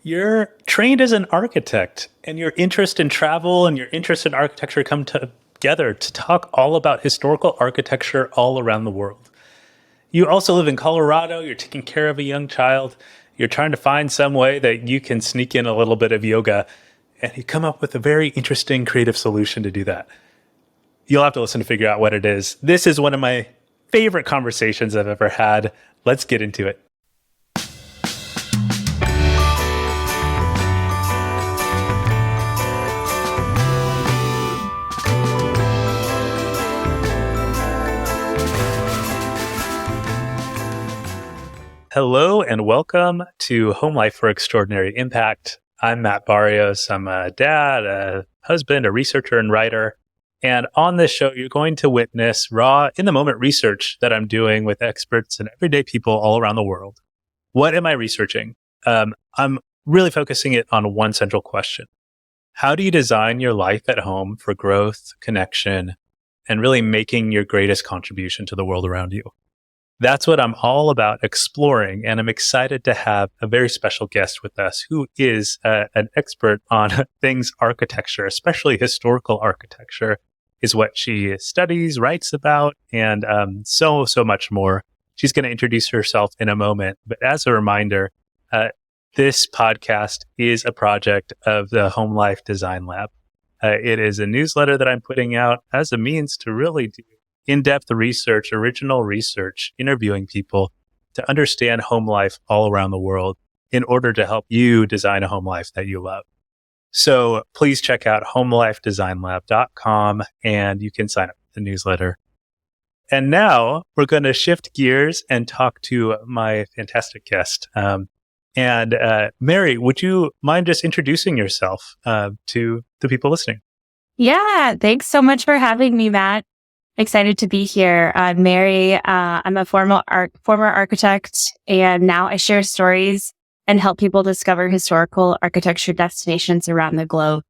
You're trained as an architect, and your interest in travel and your interest in architecture come together to talk all about historical architecture all around the world. You also live in Colorado, you're taking care of a young child, you're trying to find some way that you can sneak in a little bit of yoga, and you come up with a very interesting creative solution to do that. You'll have to listen to figure out what it is. This is one of my favorite conversations I've ever had. Let's get into it. Hello and welcome to Home Life for Extraordinary Impact. I'm Matt Barrios. I'm a dad, a husband, a researcher, and writer. And on this show, you're going to witness raw, in-the-moment research that I'm doing with experts and everyday people all around the world. What am I researching? I'm really focusing it on one central question. How do you design your life at home for growth, connection, and really making your greatest contribution to the world around you? That's what I'm all about exploring, and I'm excited to have a very special guest with us who is an expert on things architecture, especially historical architecture, is what she studies, writes about, and so much more. She's going to introduce herself in a moment, but as a reminder, this podcast is a project of the Home Life Design Lab. It is a newsletter that I'm putting out as a means to really do in-depth research, original research, interviewing people to understand home life all around the world in order to help you design a home life that you love. So please check out homelifedesignlab.com and you can sign up for the newsletter. And now we're going to shift gears and talk to my fantastic guest. Mary, would you mind just introducing yourself to the people listening? Yeah, thanks so much for having me, Matt. Excited to be here. I'm Mary. I'm a former architect, and now I share stories and help people discover historical architecture destinations around the globe.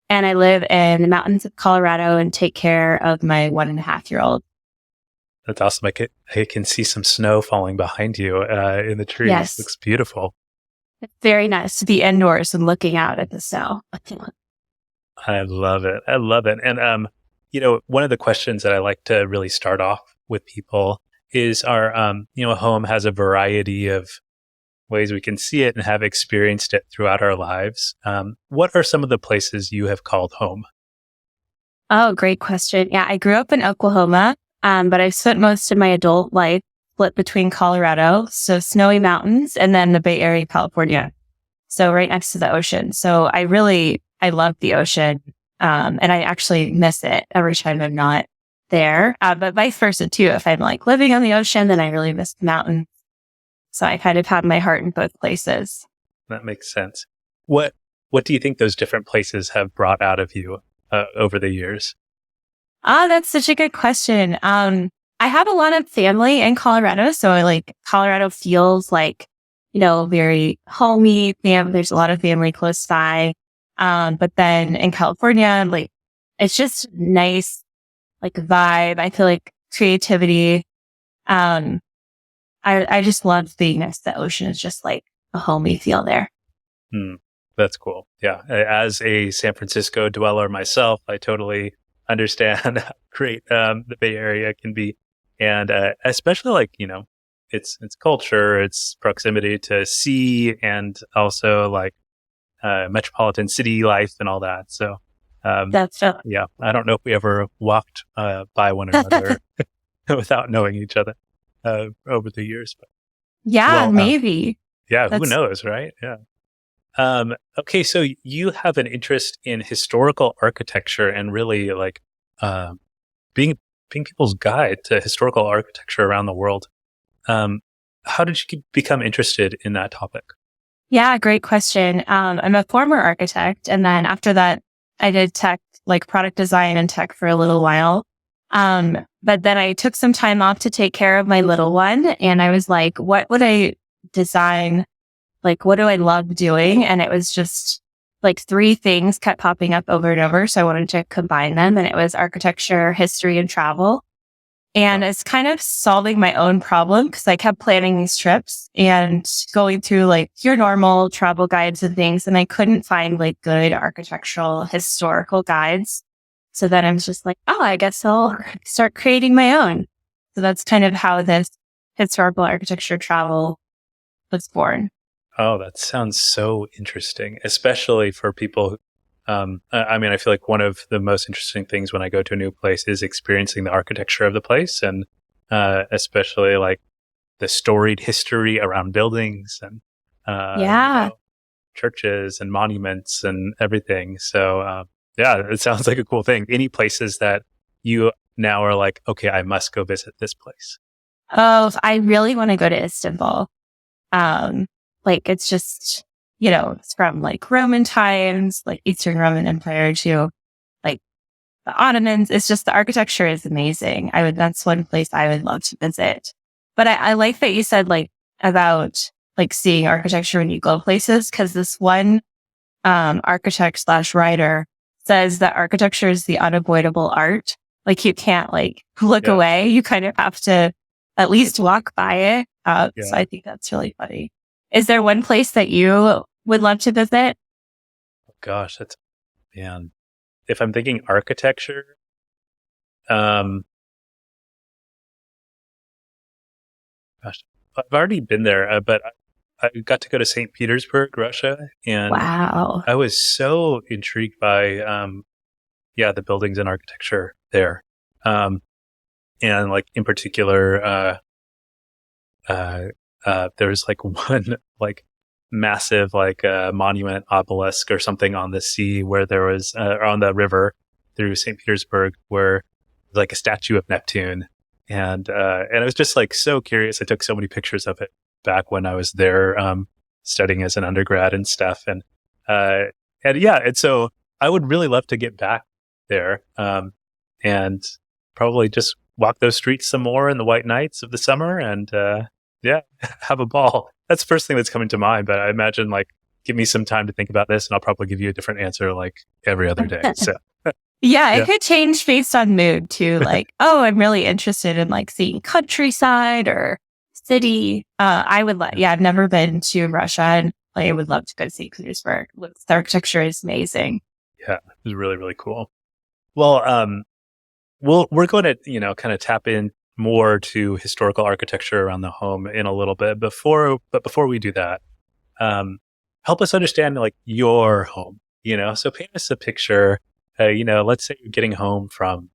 And I live in the mountains of Colorado and take care of my 1.5-year-old. That's awesome. I can see some snow falling behind you in the trees. Yes. Looks beautiful. It's very nice to be indoors and looking out at the snow. I love it. And one of the questions that I like to really start off with people is our, home has a variety of ways we can see it and have experienced it throughout our lives. What are some of the places you have called home? Oh, great question. Yeah, I grew up in Oklahoma, but I've spent most of my adult life split between Colorado, so snowy mountains, and then the Bay Area, California. So right next to the ocean. So I love the ocean. And I actually miss it every time I'm not there. But vice versa too. If I'm like living on the ocean, then I really miss the mountains. So I kind of had my heart in both places. That makes sense. What do you think those different places have brought out of you over the years? That's such a good question. I have a lot of family in Colorado. So Colorado feels like, very homey. There's a lot of family close by. But then in California, it's just nice, vibe. I feel like creativity. I just love being next to the ocean. It's just like a homey feel there. That's cool. Yeah. As a San Francisco dweller myself, I totally understand how great the Bay Area can be. And especially its culture, its proximity to sea, and also metropolitan city life and all that. So, that's yeah, I don't know if we ever walked by one another without knowing each other over the years. But, yeah, maybe. Yeah, who knows, right? Yeah. Okay, so you have an interest in historical architecture and really being people's guide to historical architecture around the world. How did you become interested in that topic? Yeah, great question. I'm a former architect. And then after that, I did tech, product design and tech for a little while. But then I took some time off to take care of my little one. And I was like, what would I design? What do I love doing? And it was just 3 things kept popping up over and over. So I wanted to combine them. And it was architecture, history, and travel. And it's kind of solving my own problem because I kept planning these trips and going through like your normal travel guides and things. And I couldn't find like good architectural historical guides. So then I was just like, oh, I guess I'll start creating my own. So that's kind of how this historical architecture travel was born. Oh, that sounds so interesting, especially for people who, I mean, I feel like one of the most interesting things when I go to a new place is experiencing the architecture of the place, and especially like the storied history around buildings and churches and monuments and everything. So yeah, it sounds like a cool thing. Any places that you now are like, okay, I must go visit this place? Oh, I really want to go to Istanbul. Like it's just, it's from like Roman times, like Eastern Roman Empire to like the Ottomans. It's just the architecture is amazing. That's one place I would love to visit. But I like that you said like about like seeing architecture when you go places, because this one architect / writer says that architecture is the unavoidable art. Like you can't like look away. You kind of have to at least walk by it. So I think that's really funny. Is there one place that you would love to visit? Oh, gosh, man. If I'm thinking architecture, gosh, I've already been there, but I got to go to St. Petersburg, Russia, and wow, I was so intrigued by, the buildings and architecture there, and like in particular, there's like one like massive like monument obelisk or something on the sea where there was on the river through St. Petersburg where like a statue of Neptune, and I was just like so curious. I took so many pictures of it back when I was there studying as an undergrad and stuff, and so I would really love to get back there and probably just walk those streets some more in the white nights of the summer and have a ball. That's the first thing that's coming to mind, but I imagine like give me some time to think about this and I'll probably give you a different answer like every other day. So it could change based on mood too. Like, oh, I'm really interested in like seeing countryside or city. I've never been to Russia and I would love to go to St. Petersburg. The architecture is amazing. Yeah, it was really, really cool. Well, we're going to, kind of tap in more to historical architecture around the home in a little bit. Before we do that, help us understand like your home, so paint us a picture, let's say you're getting home from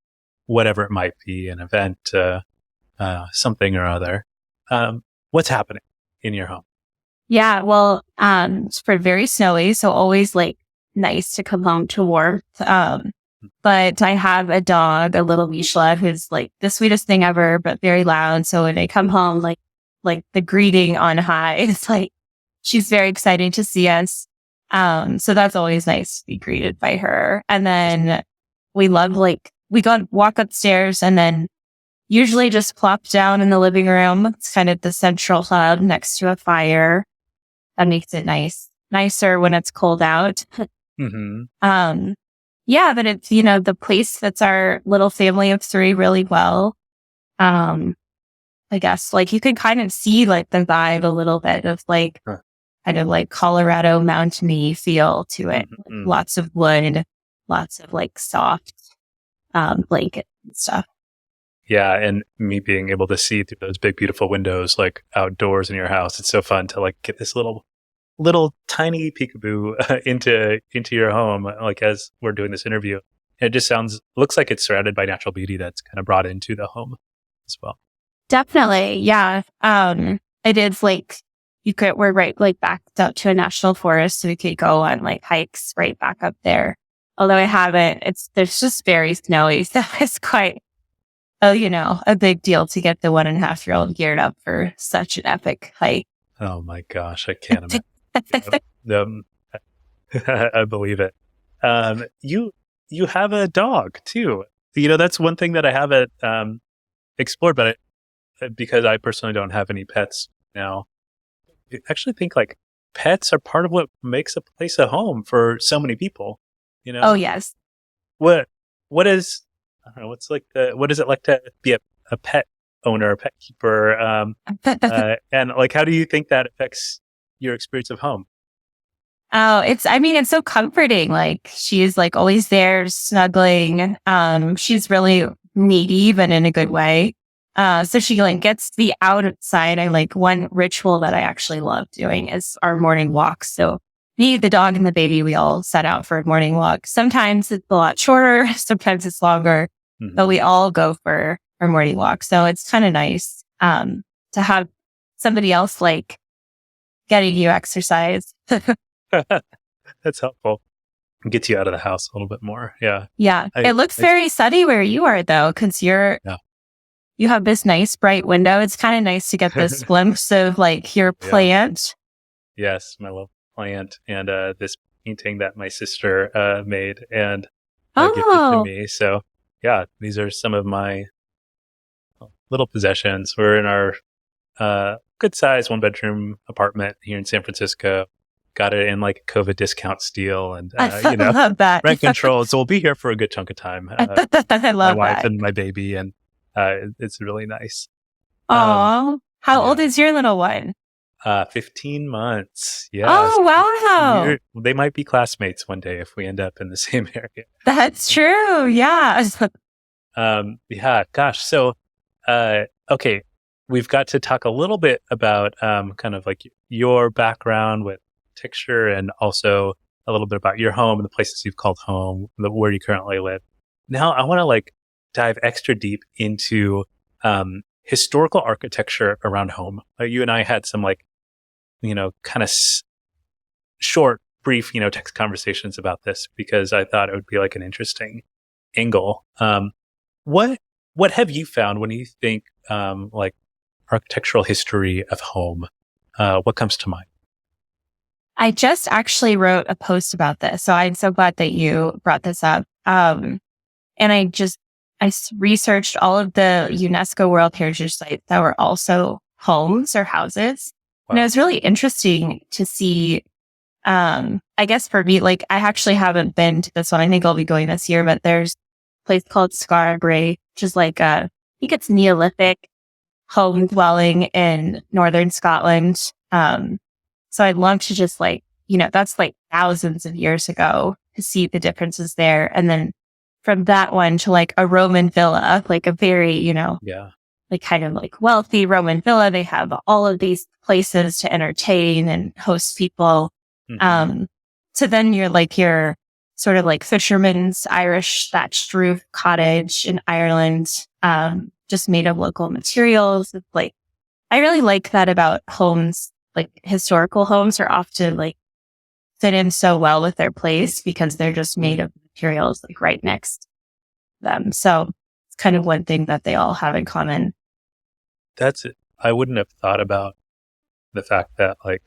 whatever it might be, an event, something or other. What's happening in your home? Yeah, well, it's very snowy, so always like nice to come home to warmth. But I have a dog, a little Vizsla, who's like the sweetest thing ever, but very loud. So when I come home, like the greeting on high, it's like she's very excited to see us. So that's always nice to be greeted by her. And then we love we walk upstairs and then usually just plop down in the living room. It's kind of the central hub next to a fire. That makes it nicer when it's cold out. Mm-hmm. Yeah, but it's, the place that's our little family of 3 really well. I guess like you can kind of see like the vibe a little bit of like kind of like Colorado mountainy feel to it. Mm-hmm. Lots of wood, lots of like soft blanket and stuff. Yeah, and me being able to see through those big beautiful windows like outdoors in your house, it's so fun to like get this little tiny peekaboo into your home, like as we're doing this interview. And it just looks like it's surrounded by natural beauty that's kind of brought into the home as well. Definitely. Yeah. It is like we're right like backed up to a national forest, so we could go on like hikes right back up there. Although I haven't, there's just very snowy. So it's quite a big deal to get the 1.5-year-old geared up for such an epic hike. Oh my gosh, I can't imagine. I believe it. You have a dog too. That's one thing that I haven't explored, but because I personally don't have any pets now, I actually think like pets are part of what makes a place a home for so many people. Oh yes. What is I don't know, what is it like to be a pet owner, pet keeper, and like, how do you think that affects your experience of home? Oh, I mean, it's so comforting. Like she's like always there snuggling. She's really needy, but in a good way. So she like gets the outside. I like one ritual that I actually love doing is our morning walks. So me, the dog and the baby, we all set out for a morning walk. Sometimes it's a lot shorter. Sometimes it's longer, but Mm-hmm. we all go for our morning walk. So it's kind of nice, to have somebody else like getting you exercise. That's helpful. Gets you out of the house a little bit more. Yeah. Yeah. I, It looks I very sunny where you are though, because yeah. you have this nice bright window. It's kind of nice to get this glimpse of like your Yeah. plant. Yes, my love plant and this painting that my sister made and gifted to Oh, me. So yeah, these are some of my little possessions. We're in our good size 1 bedroom apartment here in San Francisco. Got it in like a COVID discount deal, and I love that. rent control. So we'll be here for a good chunk of time. I My love wife that. and my baby, and it's really nice. Oh, how Yeah, old is your little one? 15 months. Yes, Oh, wow. they might be classmates one day if we end up in the same area. That's true. Yeah. Yeah, gosh. So, okay, we've got to talk a little bit about kind of like your background with texture and also a little bit about your home and the places you've called home, where you currently live. Now, I want to like dive extra deep into historical architecture around home. You and I had some like, kind of short, brief, text conversations about this because I thought it would be like an interesting angle. What what have you found when you think like architectural history of home? What comes to mind? I just actually wrote a post about this. So I'm so glad that you brought this up. And researched all of the UNESCO World Heritage sites that were also homes or houses. And it Wow. was really interesting to see. I guess for me, like I actually haven't been to this one. I think I'll be going this year, but there's a place called Scarabray, which is like I think it's Neolithic home dwelling in northern Scotland. So I'd love to just like, that's like thousands of years ago to see the differences there. And then from that one to like a Roman villa, like a very, Yeah. like kind of like wealthy Roman villa. They have all of these places to entertain and host people. Hmm. So then you're sort of like fisherman's Irish thatched roof cottage in Ireland, just made of local materials. It's like, I really like that about homes. Like historical homes are often like fit in so well with their place because they're just made of materials like right next to them. So it's kind of one thing that they all have in common. That's it. I wouldn't have thought about the fact that like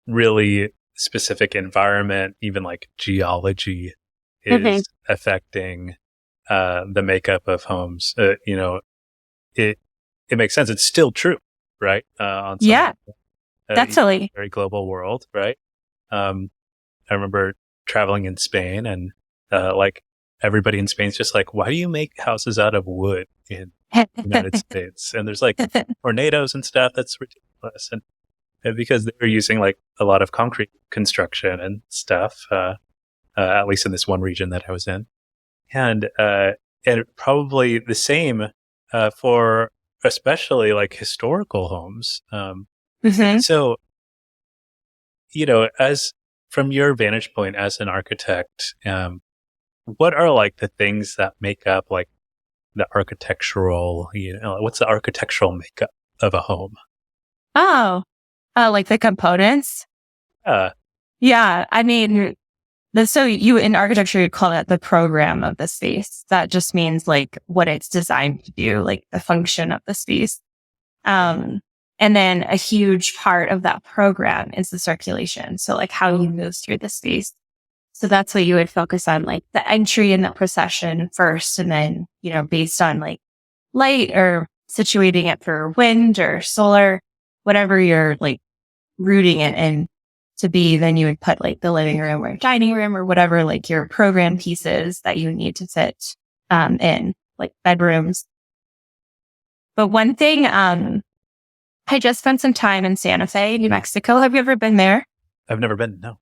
really specific environment, even like geology, Mhm. is affecting the makeup of homes. It it makes sense. It's still true, right? On some Yeah, level. definitely. Very global world, right? I remember traveling in Spain and like everybody in Spain's just like, why do you make houses out of wood in the United States? And there's like tornadoes and stuff. That's ridiculous. And because they're using like a lot of concrete construction and stuff, at least in this one region that I was in. And probably the same for especially like historical homes. Mhm. So, as from your vantage point as an architect, what are like the things that make up like the architectural, what's the architectural makeup of a home? Oh, like the components. Uh, Yeah. I mean, so you in architecture, you'd call that the program of the space. That just means like what it's designed to do, like the function of the space. Um, and then a huge part of that program is the circulation. So like how you move through the space. So that's what you would focus on, like the entry and the procession first. And then, based on like light or situating it for wind or solar, whatever you're like rooting it in to be, then you would put like the living room or dining room or whatever, like your program pieces that you need to fit, in like bedrooms. But one thing, I just spent some time in Santa Fe, New Mexico. Have you ever been there? I've never been. No.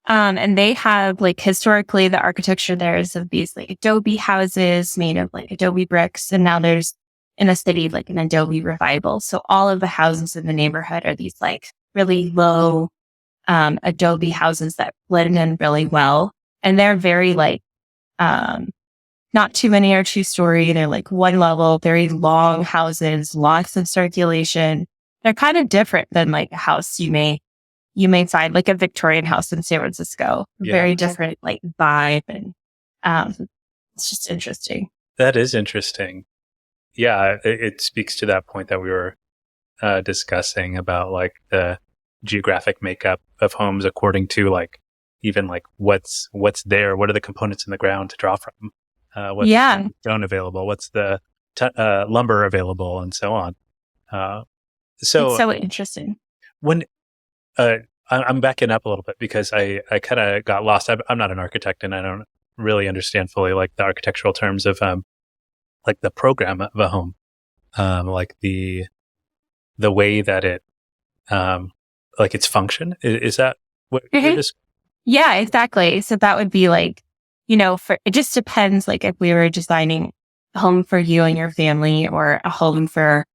And they have like historically the architecture there is of these like adobe houses made of like adobe bricks. And now there's in a city like an adobe revival. So all of the houses in the neighborhood are these like really low adobe houses that blend in really well. And they're very like not too many are 2-story. They're like one level, very long houses, lots of circulation. They're kind of different than like a house you may find like a Victorian house in San Francisco. Yeah. Very different like vibe. And it's just interesting. That is interesting. Yeah, it speaks to that point that we were discussing about like the geographic makeup of homes according to like even like what's there, what are the components in the ground to draw from, what's the stone available, what's the lumber available, and so on. So it's so interesting. When I'm backing up a little bit because I kind of got lost. I'm not an architect and I don't really understand fully like the architectural terms of like the program of a home, like the way that it like its function. Is that what you're just? Yeah, exactly. So that would be like, it just depends. Like if we were designing a home for you and your family or a home for,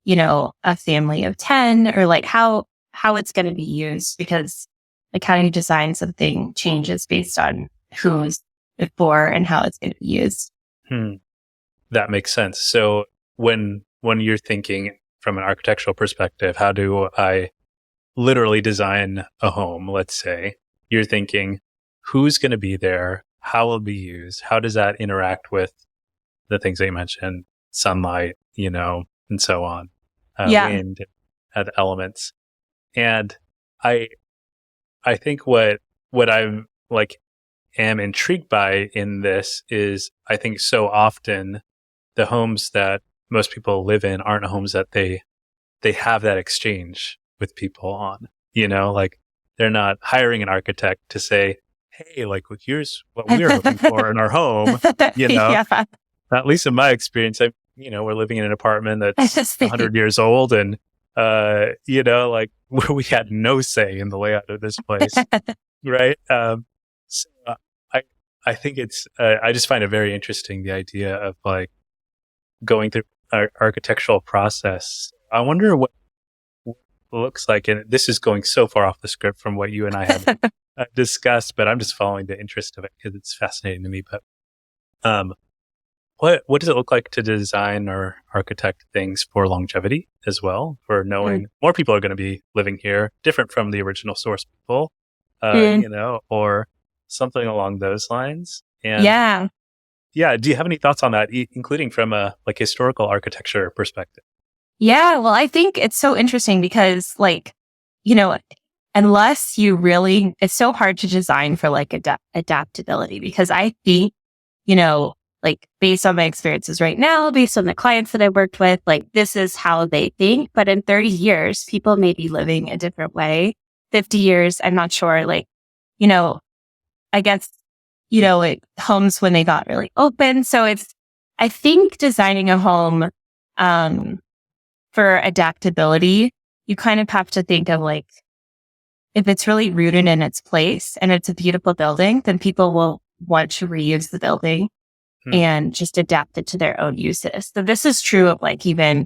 a family of 10 or like how it's going to be used, because like how you design something changes based on who's it for and how it's going to be used. That makes sense. So when you're thinking from an architectural perspective, how do I literally design a home? Let's say you're thinking who's going to be there, how will it be used, how does that interact with the things that you mentioned, sunlight, and so on, wind, the elements. And I think what I'm like am intrigued by in this is I think so often the homes that most people live in aren't homes that they have that exchange with people on, like they're not hiring an architect to say, hey, like here's what we're looking for in our home, At least in my experience, we're living in an apartment that's 100 years old and, like we had no say in the layout of this place. Right. So I think it's, I just find it very interesting, the idea of like going through our architectural process. I wonder what it looks like. And this is going so far off the script from what you and I have discussed, but I'm just following the interest of it because it's fascinating to me. But, what does it look like to design or architect things for longevity as well? For knowing more people are going to be living here, different from the original source people, or something along those lines. And do you have any thoughts on that, including from a like historical architecture perspective? Yeah, well, I think it's so interesting because like, unless you really, it's so hard to design for like adaptability, because I think, like based on my experiences right now, based on the clients that I worked with, like this is how they think. But in 30 years, people may be living a different way. 50 years, I'm not sure. Like, I guess, homes when they got really open. So I think designing a home for adaptability, you kind of have to think of like, if it's really rooted in its place and it's a beautiful building, then people will want to reuse the building and just adapt it to their own uses. So this is true of like even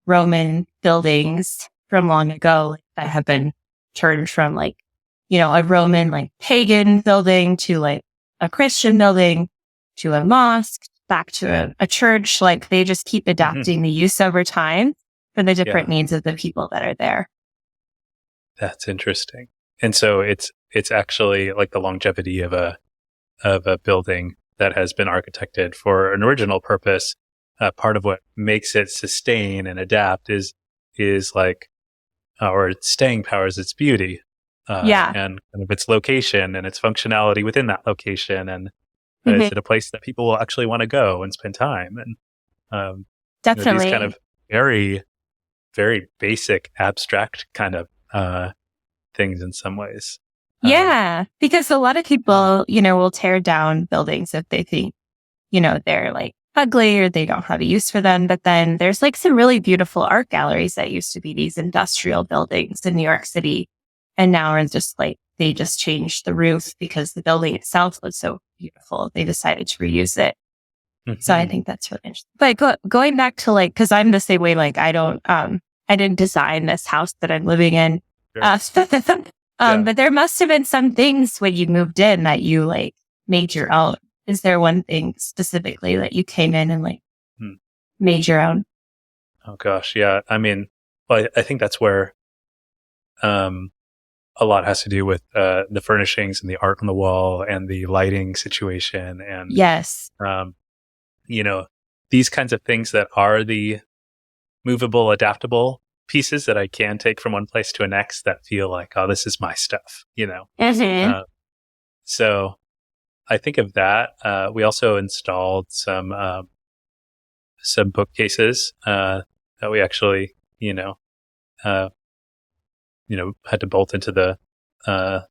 Roman buildings from long ago that have been turned from like, a Roman like pagan building to like a Christian building to a mosque back to a church. Like they just keep adapting the use over time for the different needs of the people that are there. That's interesting. And so it's actually like the longevity of a building that has been architected for an original purpose. Part of what makes it sustain and adapt is like, or its staying power is its beauty. And kind of its location and its functionality within that location. And is it a place that people will actually want to go and spend time? And definitely these kind of very, very basic, abstract kind of things in some ways. Because a lot of people, will tear down buildings if they think, they're like ugly or they don't have a use for them. But then there's like some really beautiful art galleries that used to be these industrial buildings in New York City. And now are just like, they just changed the roof because the building itself was so beautiful. They decided to reuse it. So I think that's really interesting. But going back to like, cause I'm the same way, like I didn't design this house that I'm living in. Sure. But there must have been some things when you moved in that you like made your own. Is there one thing specifically that you came in and like made your own? Oh gosh. Yeah. I mean, well, I think that's where, a lot has to do with, the furnishings and the art on the wall and the lighting situation. And, Yes. you know, these kinds of things that are the movable, adaptable pieces that I can take from one place to the next that feel like, oh, this is my stuff, So I think of that. We also installed some bookcases that we actually, had to bolt into the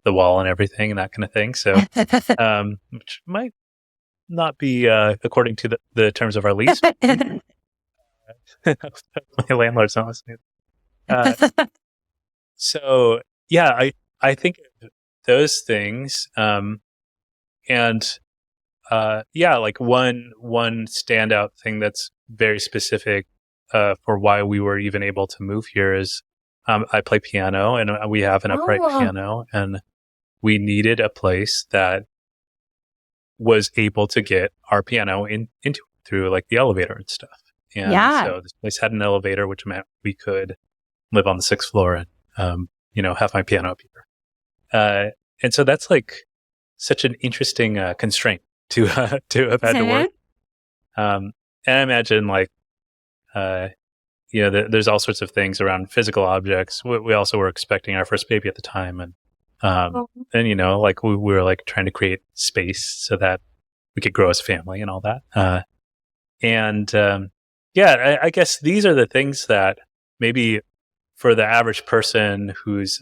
wall and everything and that kind of thing. So, which might not be according to the terms of our lease. My landlord's not listening. So yeah, I think those things, and like one standout thing that's very specific for why we were even able to move here is I play piano and we have an upright piano, and we needed a place that was able to get our piano into it through like the elevator and stuff. And so this place had an elevator, which meant we could live on the 6th floor and, have my piano up here. And so that's like such an interesting constraint to have had to work. And I imagine like, there's all sorts of things around physical objects. We also were expecting our first baby at the time. And like we were like trying to create space so that we could grow as a family and all that. I guess these are the things that maybe for the average person who's,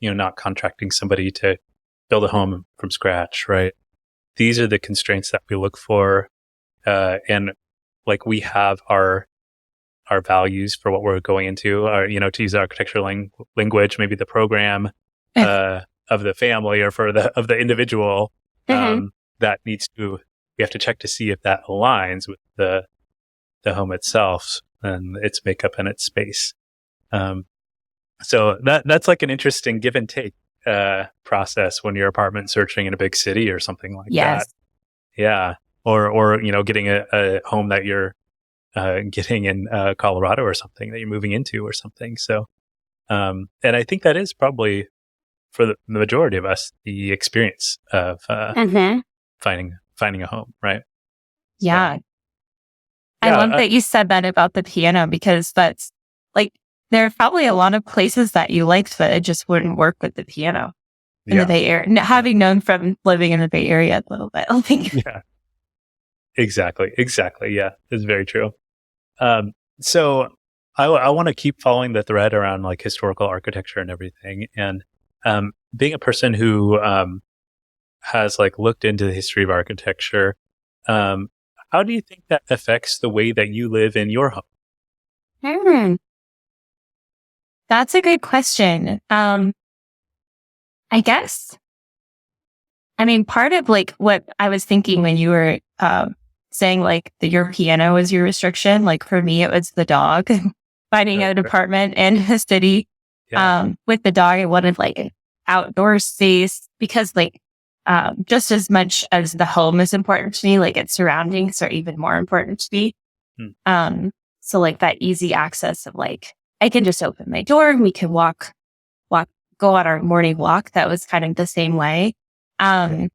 not contracting somebody to build a home from scratch, right? These are the constraints that we look for. And like we have our values for what we're going into, to use architecture language, maybe the program, of the family or of the individual, that we have to check to see if that aligns with the home itself and its makeup and its space. So that's like an interesting give and take process when you're apartment searching in a big city or something like that. Yeah. Or getting a home that you're getting in Colorado or something that you're moving into or something. So, and I think that is probably for the majority of us the experience of finding a home, right? Yeah. I love that you said that about the piano, because that's like, there are probably a lot of places that you liked that it just wouldn't work with the piano in the Bay Area. Having known from living in the Bay Area a little bit, I think. Yeah, exactly. Yeah, it's very true. So I want to keep following the thread around like historical architecture and everything. And being a person who has like looked into the history of architecture, how do you think that affects the way that you live in your home? That's a good question. I guess, I mean, part of like what I was thinking when you were saying like your piano was your restriction, like for me, it was the dog. Finding an apartment in a city with the dog, I wanted like an outdoor space because like just as much as the home is important to me, like its surroundings are even more important to me. So like that easy access of like, I can just open my door and we can go on our morning walk. That was kind of the same way. I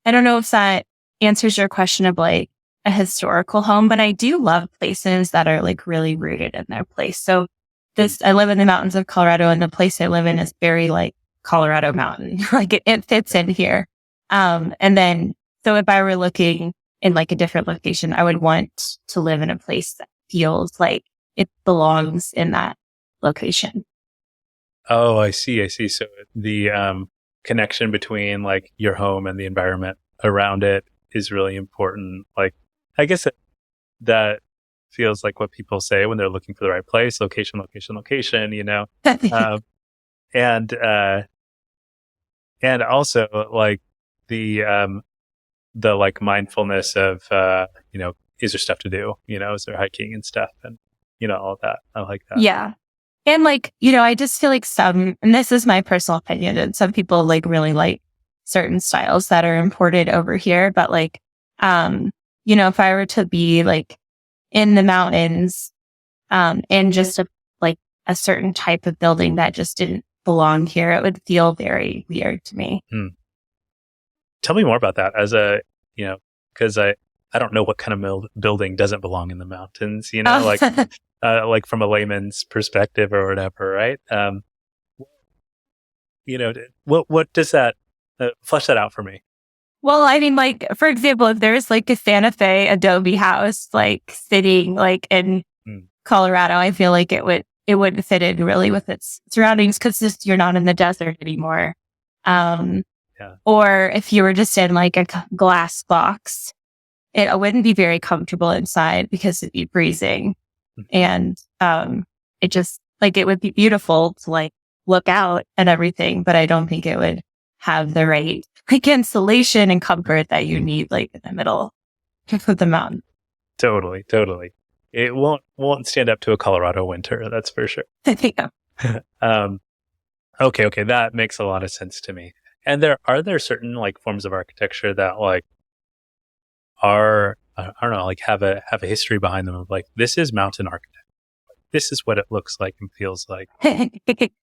don't know if that answers your question of like a historical home, but I do love places that are like really rooted in their place. So I live in the mountains of Colorado, and the place I live in is very like Colorado mountain. Like it fits in here. And then, so if I were looking in like a different location, I would want to live in a place that feels like it belongs in that location. Oh, I see. So the connection between like your home and the environment around it is really important. Like I guess that feels like what people say when they're looking for the right place: location, location, location. Um, and and also like the like mindfulness of is there stuff to do? Is there hiking and stuff, and all that. I like that. Yeah. And like, I just feel like and this is my personal opinion, and some people like really like certain styles that are imported over here. But like, if I were to be like in the mountains, in just like a certain type of building that just didn't belong here, it would feel very weird to me. Tell me more about that because I don't know what kind of building doesn't belong in the mountains, like from a layman's perspective or whatever, right? What does that flesh that out for me? Well, I mean, like, for example, if there's like a Santa Fe adobe house, like sitting like in Colorado, I feel like it wouldn't fit in really with its surroundings because you're not in the desert anymore. Or if you were just in like a glass box, it wouldn't be very comfortable inside because it'd be freezing. And it just like it would be beautiful to like look out at everything, but I don't think it would have the right like insulation and comfort that you need like in the middle of the mountain. Totally. It won't stand up to a Colorado winter, that's for sure. Yeah. Okay, that makes a lot of sense to me. And are there certain like forms of architecture that like are I don't know, like have a history behind them of like, this is mountain architecture. This is what it looks like and feels like.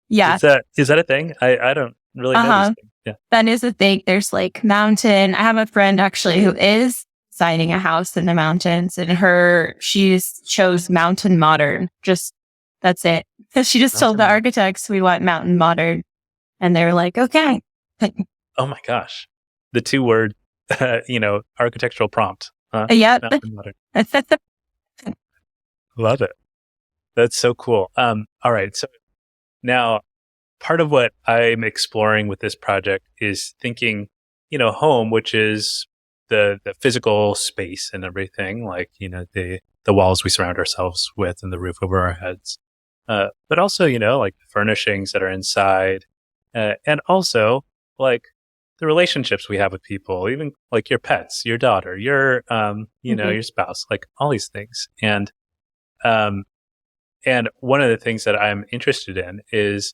Yeah. Is that a thing? I don't really know this thing. Yeah. That is a thing. There's like mountain. I have a friend actually who is signing a house in the mountains, and she chose mountain modern. Just that's it. Because she just told the architects we want mountain modern, and they were like, okay. Oh my gosh, the 2-word, architectural prompt. Yeah. Love it. That's so cool. All right. So now part of what I'm exploring with this project is thinking, home, which is the physical space and everything, like, the walls we surround ourselves with and the roof over our heads. But also, like the furnishings that are inside, and also like the relationships we have with people, even like your pets, your daughter, your, your spouse, like all these things. And one of the things that I'm interested in is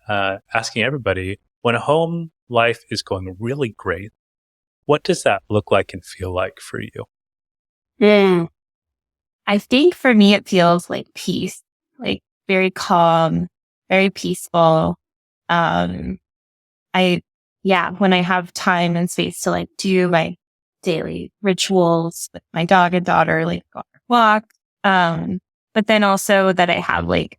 asking everybody, when a home life is going really great, what does that look like and feel like for you? I think for me, it feels like peace, like very calm, very peaceful. When I have time and space to like do my daily rituals with my dog and daughter, like go on a walk. But then also that I have like,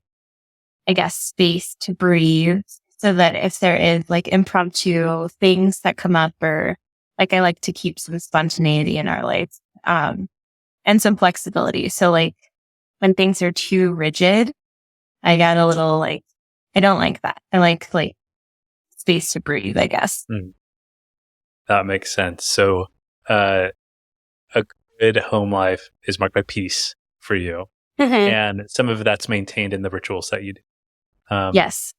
I guess, space to breathe so that if there is like impromptu things that come up, or like I like to keep some spontaneity in our life, and some flexibility. So like when things are too rigid, I get a little like, I don't like that. I like space to breathe, I guess. That makes sense. So a good home life is marked by peace for you. And some of that's maintained in the rituals that you do. Yes.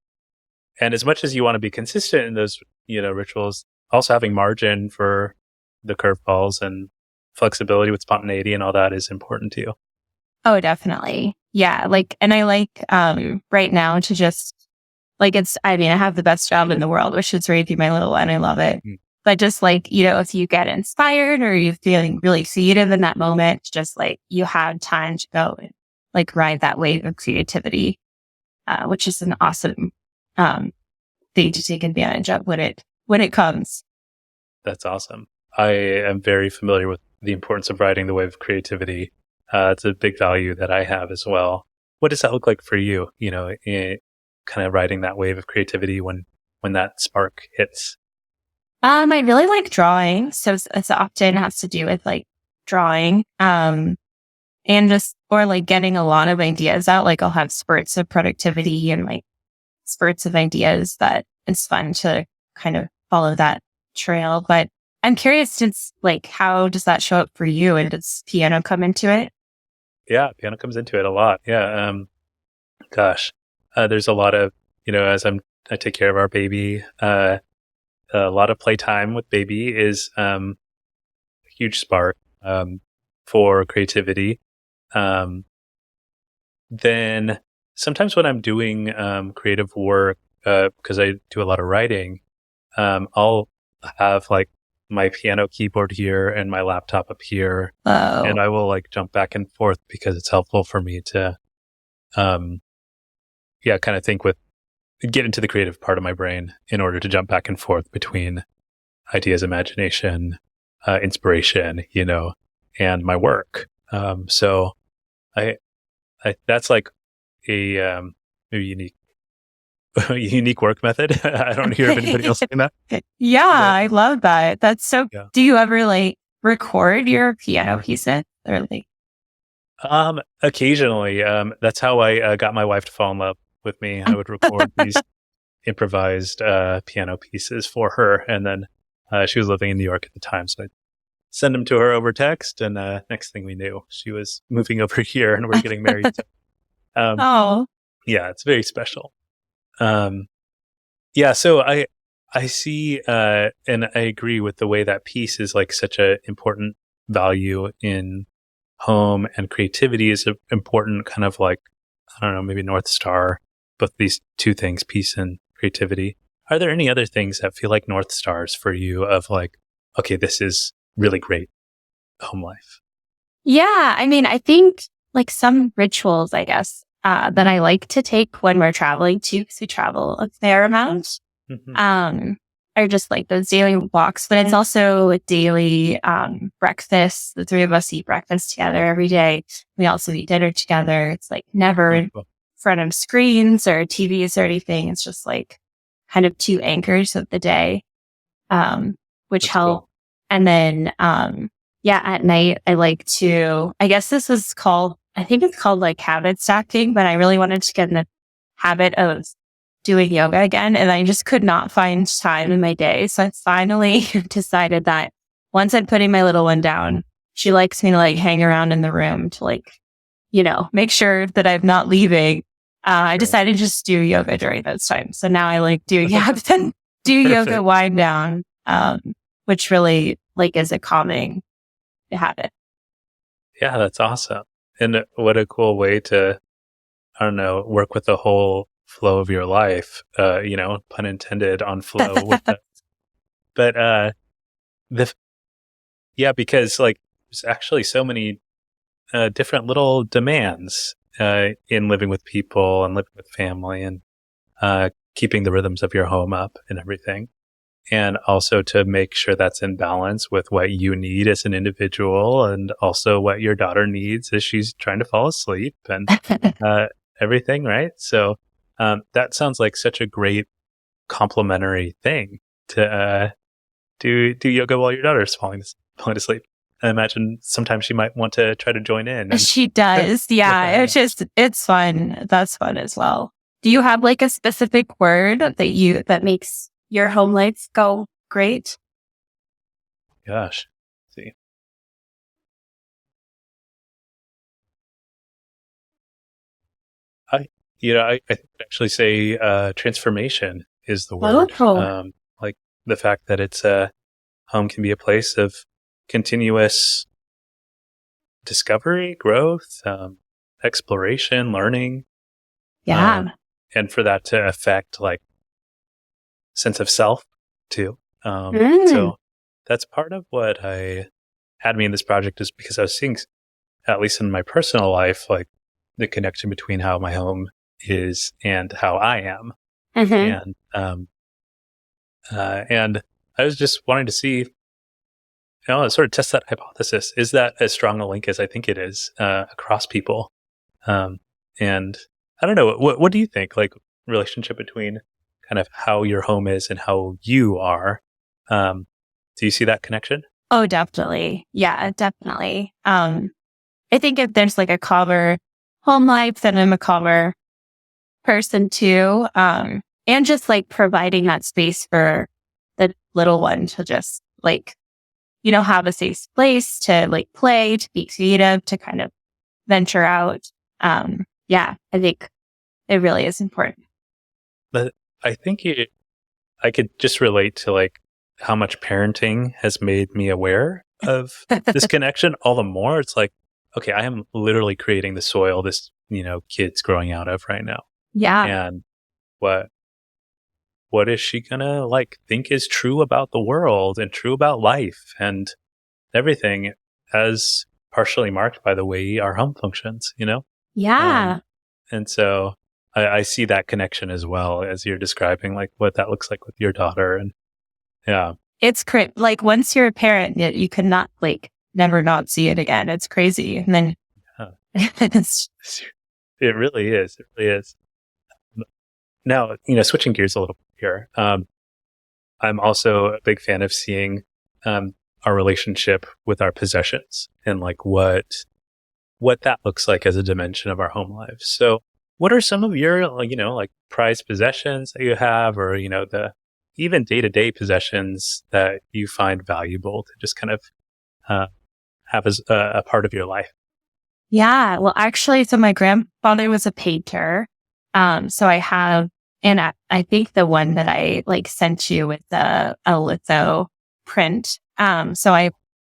And as much as you want to be consistent in those, rituals, also having margin for the curveballs and flexibility with spontaneity and all that is important to you. Oh, definitely. Yeah. Like, and I like, right now to just like, I have the best job in the world, which is raising my little one. I love it. But just like, if you get inspired or you're feeling really creative in that moment, just like you have time to go and like ride that wave of creativity, which is an awesome thing to take advantage of when it comes. That's awesome. I am very familiar with the importance of riding the wave of creativity. It's a big value that I have as well. What does that look like for you? Kind of riding that wave of creativity when that spark hits. I really like drawing, so it's often has to do with like drawing, and just or like getting a lot of ideas out. Like I'll have spurts of productivity and like spurts of ideas that it's fun to kind of follow that trail. But I'm curious, since like, how does that show up for you, and does piano come into it? Yeah, piano comes into it a lot. Yeah. Gosh, there's a lot of, as I take care of our baby, a lot of playtime with baby is a huge spark for creativity. Um, then sometimes when I'm doing creative work, because I do a lot of writing, I'll have like my piano keyboard here and my laptop up here, and Oh, I will like jump back and forth because it's helpful for me to, um, kind of get into the creative part of my brain in order to jump back and forth between ideas, imagination, inspiration, and my work. So I, that's like a maybe unique, unique work method. I don't hear of anybody else doing that, yeah, but I love that. That's so. yeah. Do you ever like record your piano pieces, or like? Occasionally, that's how I got my wife to fall in love with me. I would record these improvised piano pieces for her, and then she was living in New York at the time, so I'd send them to her over text. And next thing we knew, she was moving over here, and we're getting married. So, Oh, yeah, it's very special. Um, yeah, so I see, and I agree with the way that peace is like such a important value in home, and creativity is an important kind of like, I don't know, maybe North Star, both these two things, peace and creativity. Are there any other things that feel like North Stars for you of like, okay, this is really great home life? yeah. I mean, I think like some rituals, I guess, that I like to take when we're traveling too, because we travel a fair amount. Mm-hmm. um, are just like those daily walks, but it's also a daily breakfast. The three of us eat breakfast together every day. We also eat dinner together. It's like never in front of screens or TVs or anything. It's just like kind of two anchors of the day, which That's help. cool. And then, at night, I like to, I guess this is called, I think it's called like habit stacking, but I really wanted to get in the habit of doing yoga again. And I just could not find time in my day. So I finally decided that once I'm putting my little one down, she likes me to like hang around in the room to like, make sure that I'm not leaving. I decided to just do yoga during those times. So now I like do yoga wind down, which really like is a calming habit. Yeah, that's awesome. And what a cool way to, I don't know, work with the whole flow of your life, pun intended on flow with that. But because like there's actually so many different little demands in living with people and living with family, and keeping the rhythms of your home up and everything. And also to make sure that's in balance with what you need as an individual, and also what your daughter needs as she's trying to fall asleep, and everything, right? So that sounds like such a great complementary thing to do yoga while your daughter's falling asleep. I imagine sometimes she might want to try to join in. And She does. Yeah. It's fun. That's fun as well. Do you have like a specific word that makes your home life go great? Gosh, let's see. I could actually say transformation is the word. Wonderful. Like the fact that it's home can be a place of continuous discovery, growth, exploration, learning. Yeah. And for that to affect like sense of self too. So that's part of what I had me in this project, is because I was seeing, at least in my personal life, like the connection between how my home is and how I am. Mm-hmm. And I was just wanting to see, sort of test that hypothesis. Is that as strong a link as I think it is across people? And I don't know. What do you think? Like relationship between kind of how your home is and how you are. Do you see that connection? Oh, definitely. Yeah, definitely. I think if there's like a calmer home life, then I'm a calmer person too. And just like providing that space for the little one to just like have a safe place to like play, to be creative, to kind of venture out. I think it really is important. But I think I could just relate to like how much parenting has made me aware of this connection all the more. It's like, okay, I am literally creating the soil this, kid's growing out of right now. Yeah. And what is she gonna like think is true about the world and true about life and everything, as partially marked by the way our home functions, Yeah. And so I see that connection as well as you're describing, like what that looks like with your daughter. And yeah, it's like once you're a parent, you cannot like never not see it again. It's crazy. And then it really is. It really is. Now, switching gears a little bit here. I'm also a big fan of seeing our relationship with our possessions and like what that looks like as a dimension of our home lives. So what are some of your, like prized possessions that you have, or, the even day-to-day possessions that you find valuable to just kind of have as a part of your life? Yeah. Well, actually, so my grandfather was a painter. So I have, and I think the one that I like sent you with a litho print. So I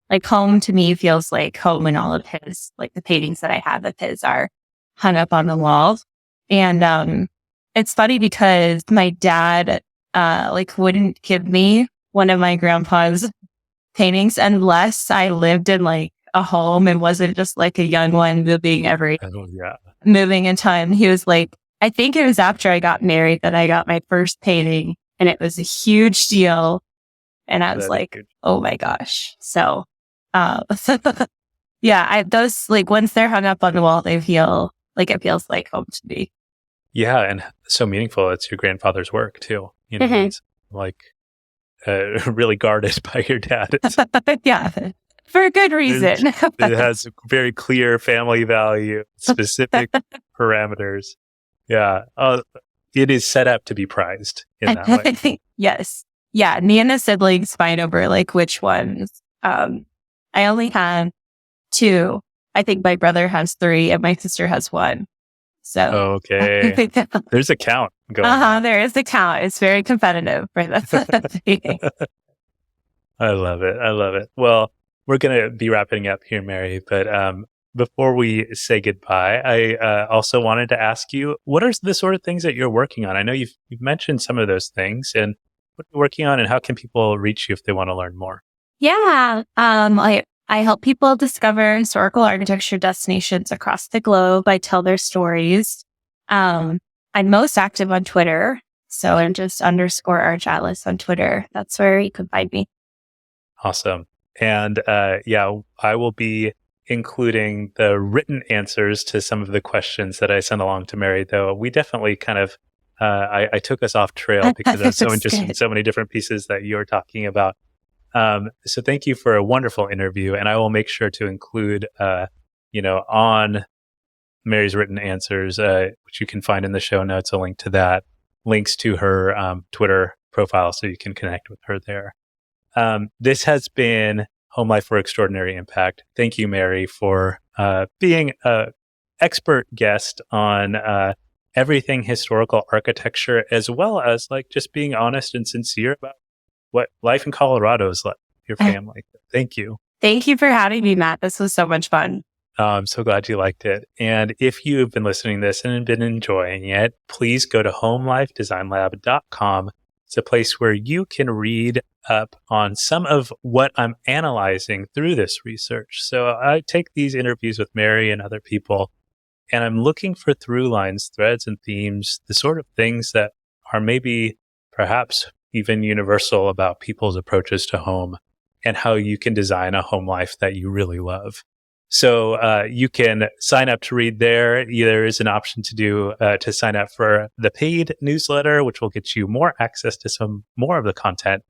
like home to me feels like home, and all of his, like the paintings that I have of his are hung up on the wall. And, it's funny because my dad, like wouldn't give me one of my grandpa's paintings unless I lived in like a home and wasn't just like a young one moving in time. He was like, I think it was after I got married that I got my first painting, and it was a huge deal. And I was like, oh my gosh. So, those like once they're hung up on the wall, they feel like it feels like home to me. Yeah. And so meaningful. It's your grandfather's work too. It's like really guarded by your dad. Yeah. For a good reason. It has very clear family value, specific parameters. Yeah. It is set up to be prized in that way. Yes. Yeah. Me and the siblings fight over like which ones. I only have 2. I think my brother has 3 and my sister has 1. So okay. There's a count going on. There is a count. It's very competitive for the I love it. Well, we're going to be wrapping up here, Mary, but before we say goodbye, I also wanted to ask you, what are the sort of things that you're working on? I know you've mentioned some of those things, and what are you working on, and how can people reach you if they want to learn more? Yeah. I help people discover historical architecture destinations across the globe. I tell their stories. I'm most active on Twitter. So I'm just _ArchAtlas on Twitter. That's where you can find me. Awesome. And I will be including the written answers to some of the questions that I sent along to Mary, though we definitely kind of, I took us off trail because I was so interested in so many different pieces that you're talking about. So thank you for a wonderful interview, and I will make sure to include, on Mary's written answers, which you can find in the show notes, a link to that, links to her Twitter profile so you can connect with her there. This has been Home Life for Extraordinary Impact. Thank you, Mary, for being an expert guest on everything historical architecture, as well as like just being honest and sincere about what life in Colorado is like, your family. Thank you. Thank you for having me, Matt. This was so much fun. I'm so glad you liked it. And if you have been listening to this and been enjoying it, please go to homelifedesignlab.com. It's a place where you can read up on some of what I'm analyzing through this research. So I take these interviews with Mary and other people, and I'm looking for through lines, threads, and themes, the sort of things that are maybe perhaps even universal about people's approaches to home and how you can design a home life that you really love. So you can sign up to read there. There is an option to do to sign up for the paid newsletter, which will get you more access to some more of the content.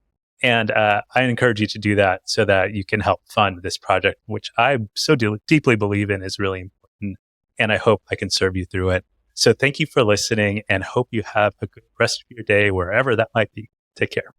And I encourage you to do that so that you can help fund this project, which I so deeply believe in is really important. And I hope I can serve you through it. So thank you for listening, and hope you have a good rest of your day wherever that might be. Take care.